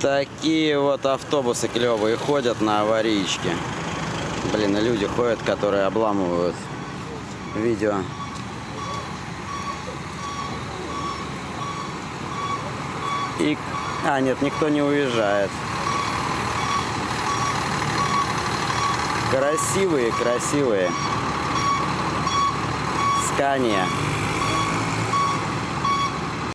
Такие вот автобусы клевые ходят на аварийке. Блин, и люди ходят, которые обламывают видео. И... А, нет, никто не уезжает. Красивые, красивые. Скания.